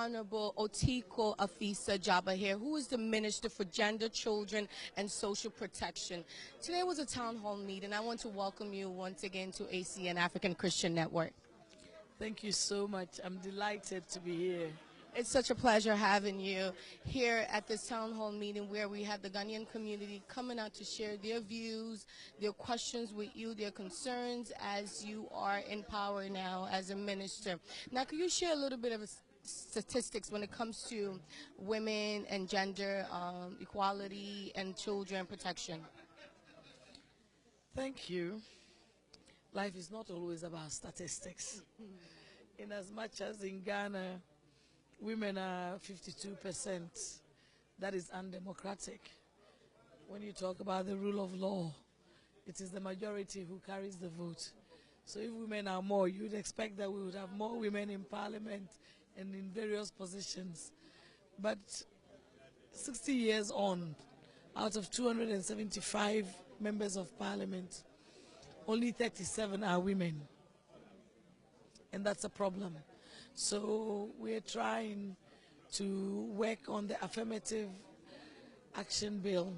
Honorable Otiko Afisah Djaba here, who is the Minister for Gender, Children, and Social Protection. Today was a town hall meeting. I want to welcome you once again to ACN African Christian Network. Thank you so much. I'm delighted to be here. It's such a pleasure having you here at this town hall meeting where we have the Ghanaian community coming out to share their views, their questions with you, their concerns as you are in power now as a minister. Now, could you share a little bit of statistics when it comes to women and gender equality and children protection? Thank you. Life is not always about statistics. In as much as in Ghana, women are 52%. That is undemocratic. When you talk about the rule of law, it is the majority who carries the vote. So if women are more, you'd expect that we would have more women in parliament and in various positions. But 60 years on, out of 275 members of parliament, only 37 are women. And that's a problem. So we're trying to work on the affirmative action bill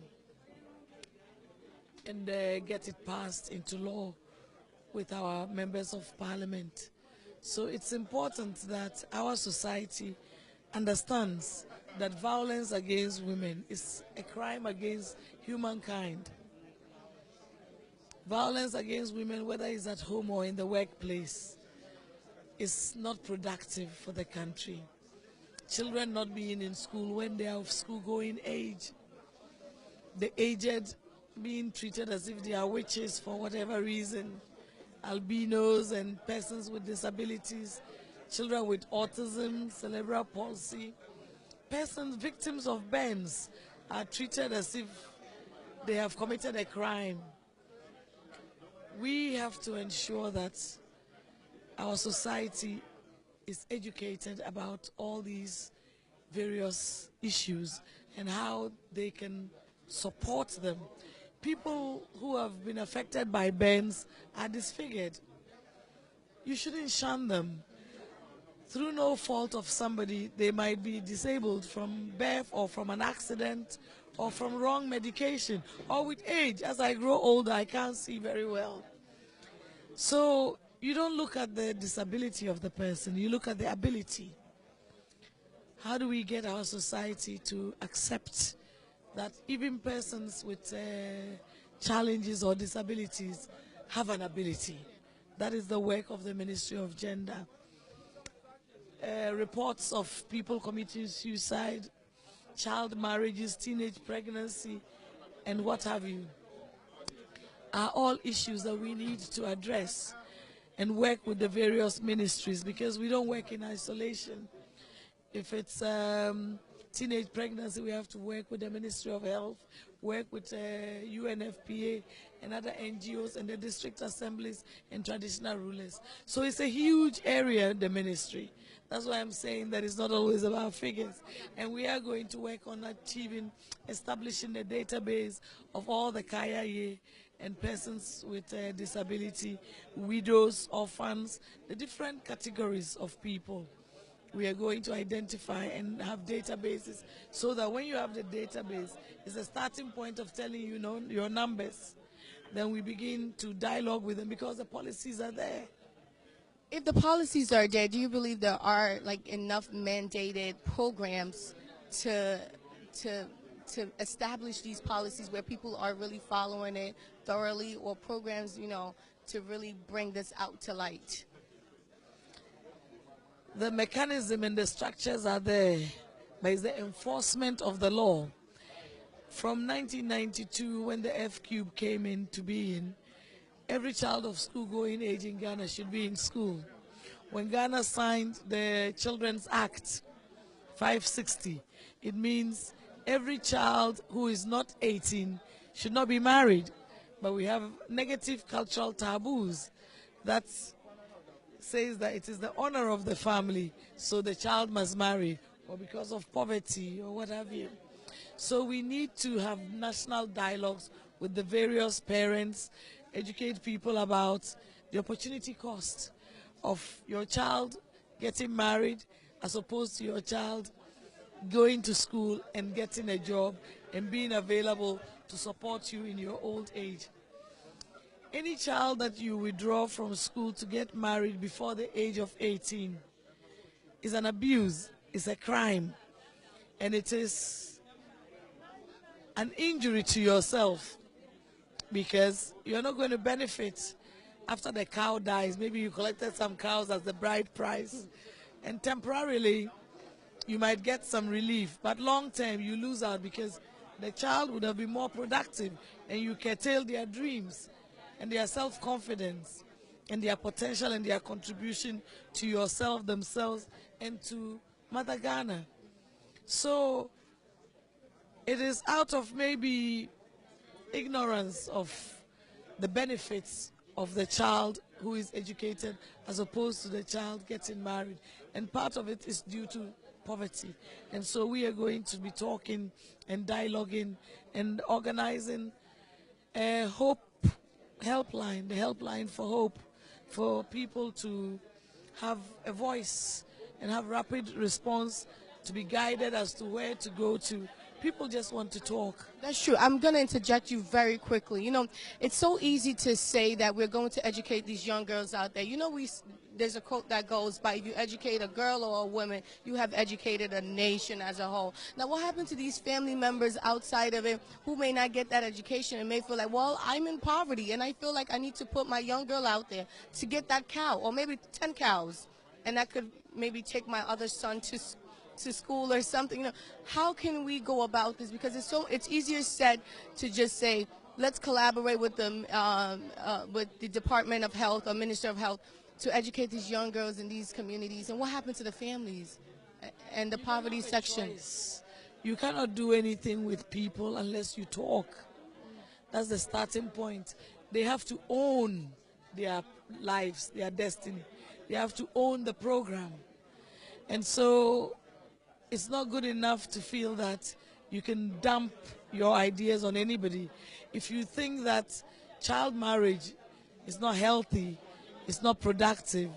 and get it passed into law with our members of parliament. So it's important that our society understands that violence against women is a crime against humankind. Violence against women, whether it's at home or in the workplace, is not productive for the country. Children not being in school when they are of school-going age, the aged being treated as if they are witches for whatever reason, albinos and persons with disabilities, children with autism, cerebral palsy, persons victims of burns are treated as if they have committed a crime. We have to ensure that our society is educated about all these various issues and how they can support them. People who have been affected by burns are disfigured. You shouldn't shun them. Through no fault of somebody, they might be disabled from birth or from an accident or from wrong medication or with age. As I grow older, I can't see very well. So you don't look at the disability of the person, you look at the ability. How do we get our society to accept that even persons with challenges or disabilities have an ability? That is the work of the Ministry of Gender. Reports of people committing suicide, child marriages, teenage pregnancy, and what have you, are all issues that we need to address and work with the various ministries, because we don't work in isolation. If it's teenage pregnancy, we have to work with the Ministry of Health, work with UNFPA and other NGOs and the district assemblies and traditional rulers. So it's a huge area, the ministry. That's why I'm saying that it's not always about figures. And we are going to work on establishing a database of all the Kayaye and persons with disability, widows, orphans, the different categories of people. We are going to identify and have databases so that when you have the database, it's a starting point of telling you know your numbers. Then we begin to dialogue with them because the policies are there. If the policies are there, do you believe there are enough mandated programs to establish these policies where people are really following it thoroughly, or programs, to really bring this out to light? The mechanism and the structures are there, but it's the enforcement of the law. From 1992, when the F-Cube came into being, every child of school-going age in Ghana should be in school. When Ghana signed the Children's Act 560, it means every child who is not 18 should not be married. But we have negative cultural taboos that says that it is the honor of the family, so the child must marry, or because of poverty or what have you. So we need to have national dialogues with the various parents, educate people about the opportunity cost of your child getting married, as opposed to your child going to school and getting a job and being available to support you in your old age. Any child that you withdraw from school to get married before the age of 18 is an abuse, it's a crime, and it is an injury to yourself, because you're not going to benefit after the cow dies. Maybe you collected some cows as the bride price, and temporarily you might get some relief, but long term you lose out, because the child would have been more productive and you curtail their dreams and their self-confidence and their potential and their contribution to yourself, themselves, and to Mother Ghana. So it is out of maybe ignorance of the benefits of the child who is educated as opposed to the child getting married. And part of it is due to poverty. And so we are going to be talking and dialoguing and organizing a hope helpline, the helpline for hope, for people to have a voice and have rapid response, to be guided as to where to go to. People just want to talk. That's true. I'm going to interject you very quickly. You know, it's so easy to say that we're going to educate these young girls out there. You know, there's a quote that goes by, if you educate a girl or a woman, you have educated a nation as a whole. Now, what happened to these family members outside of it who may not get that education and may feel like, well, I'm in poverty and I feel like I need to put my young girl out there to get that cow, or maybe 10 cows, and that could maybe take my other son to school or something. You know, how can we go about this? Because it's easier said to just say, let's collaborate with the Department of Health or Minister of Health to educate these young girls in these communities. And what happened to the families and the poverty section? You cannot do anything with people unless you talk. That's the starting point. They have to own their lives, their destiny. They have to own the program. And so it's not good enough to feel that you can dump your ideas on anybody. If you think that child marriage is not healthy, it's not productive,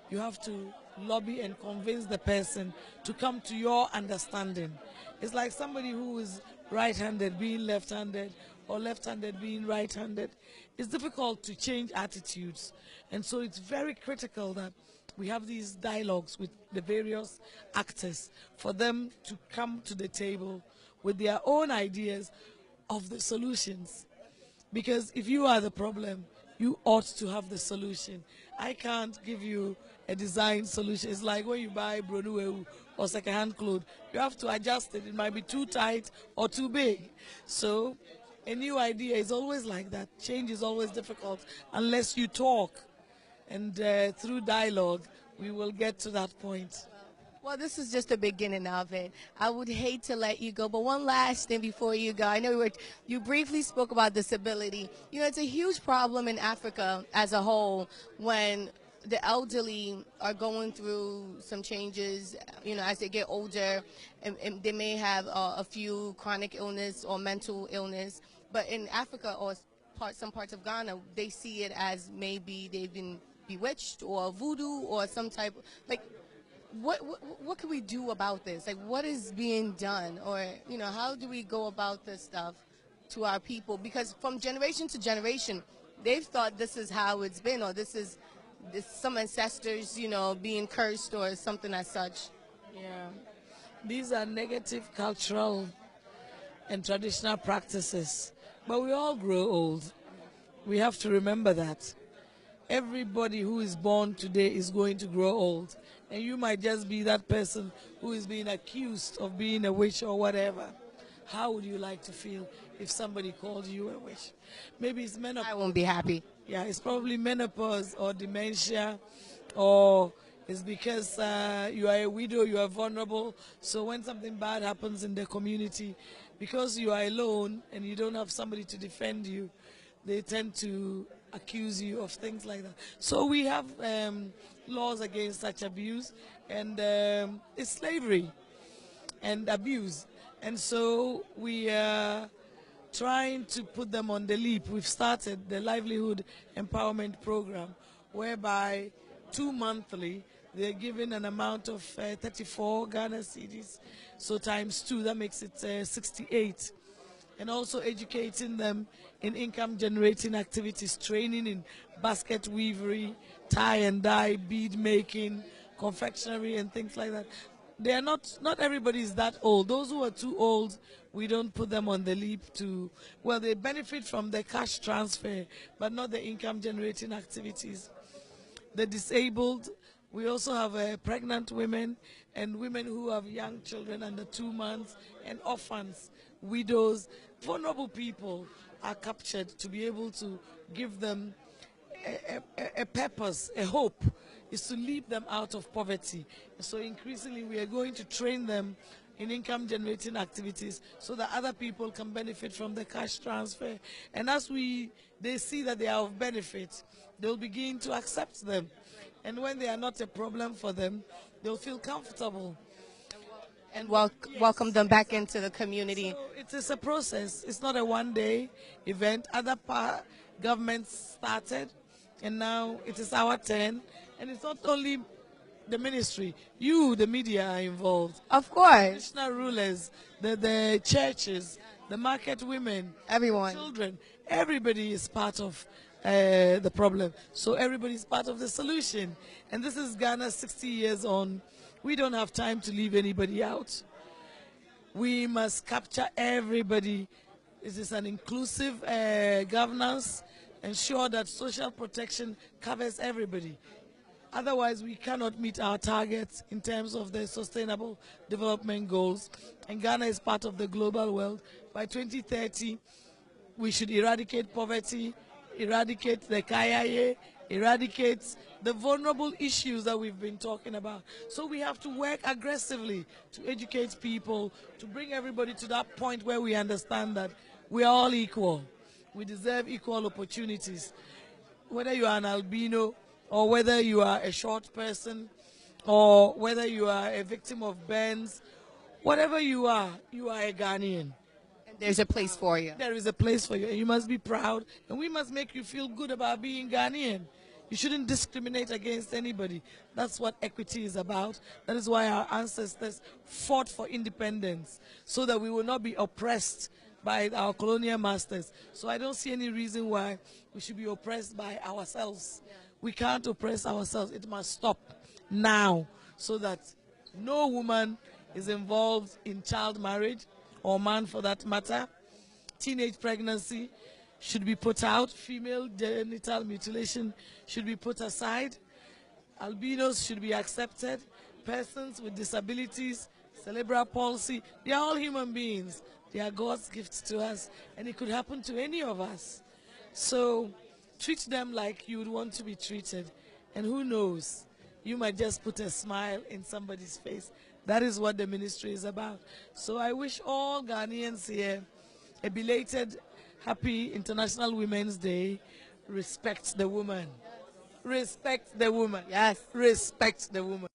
you have to lobby and convince the person to come to your understanding. It's like somebody who is right-handed being left-handed, or left-handed being right-handed. It's difficult to change attitudes. And so it's very critical that we have these dialogues with the various actors for them to come to the table with their own ideas of the solutions. Because if you are the problem, you ought to have the solution. I can't give you a design solution. It's like when you buy Bronueu or second-hand clothes, you have to adjust it. It might be too tight or too big. So a new idea is always like that. Change is always difficult unless you talk. And through dialogue, we will get to that point. Well, this is just the beginning of it. I would hate to let you go, but one last thing before you go. I know you briefly spoke about disability. You know, it's a huge problem in Africa as a whole when the elderly are going through some changes, you know, as they get older, and they may have a few chronic illness or mental illness. But in Africa or some parts of Ghana, they see it as maybe they've been bewitched or voodoo or some type, like, what can we do about this? Like, what is being done? Or, you know, how do we go about this stuff to our people? Because from generation to generation, they've thought this is how it's been, or this is some ancestors, you know, being cursed or something as such. Yeah. These are negative cultural and traditional practices. But we all grow old. We have to remember that. Everybody who is born today is going to grow old. And you might just be that person who is being accused of being a witch or whatever. How would you like to feel if somebody called you a witch? Maybe it's menopause. I won't be happy. Yeah, it's probably menopause or dementia, or it's because you are a widow, you are vulnerable. So when something bad happens in the community, because you are alone and you don't have somebody to defend you, they tend to accuse you of things like that. So we have laws against such abuse, and it's slavery and abuse. And so we are trying to put them on the leap. We've started the Livelihood Empowerment Program, whereby 2 monthly they're given an amount of 34 Ghana cedis, so times 2, that makes it 68. And also educating them in income generating activities, training in basket weavery, tie and dye, bead making, confectionery and things like that. They are not everybody is that old. Those who are too old, we don't put them on the leap to, well, they benefit from the cash transfer, but not the income generating activities. The disabled, we also have pregnant women and women who have young children under 2 months, and orphans, widows, vulnerable people are captured to be able to give them a purpose, a hope, is to lead them out of poverty. So increasingly we are going to train them in income generating activities so that other people can benefit from the cash transfer. And as they see that they are of benefit, they'll begin to accept them. And when they are not a problem for them, they'll feel comfortable. And welcome them back into the community. So it is a process. It's not a one-day event. Other governments started, and now it is our turn. And it's not only the ministry. You, the media, are involved. Of course. Traditional rulers, the churches, the market women, everyone, children. Everybody is part of the problem. So everybody is part of the solution. And this is Ghana 60 years on. We don't have time to leave anybody out. We must capture everybody. This is an inclusive governance, ensure that social protection covers everybody. Otherwise, we cannot meet our targets in terms of the sustainable development goals. And Ghana is part of the global world. By 2030, we should eradicate poverty, eradicate the Kayaye, eradicate the vulnerable issues that we've been talking about. So we have to work aggressively to educate people, to bring everybody to that point where we understand that we are all equal. We deserve equal opportunities. Whether you are an albino, or whether you are a short person, or whether you are a victim of burns, whatever you are a Ghanaian. And there's a place for you. There is a place for you, and you must be proud, and we must make you feel good about being Ghanaian. You shouldn't discriminate against anybody. That's what equity is about. That is why our ancestors fought for independence, so that we will not be oppressed by our colonial masters. So I don't see any reason why we should be oppressed by ourselves. Yeah. We can't oppress ourselves. It must stop now, so that no woman is involved in child marriage, or man for that matter. Teenage pregnancy should be put out. Female genital mutilation should be put aside. Albinos should be accepted. Persons with disabilities, cerebral palsy, they are all human beings. They are God's gifts to us, and it could happen to any of us. So treat them like you would want to be treated. And who knows, you might just put a smile in somebody's face. That is what the ministry is about. So I wish all Ghanaians here a belated happy International Women's Day. Respect the woman. Respect the woman. Yes. Respect the woman.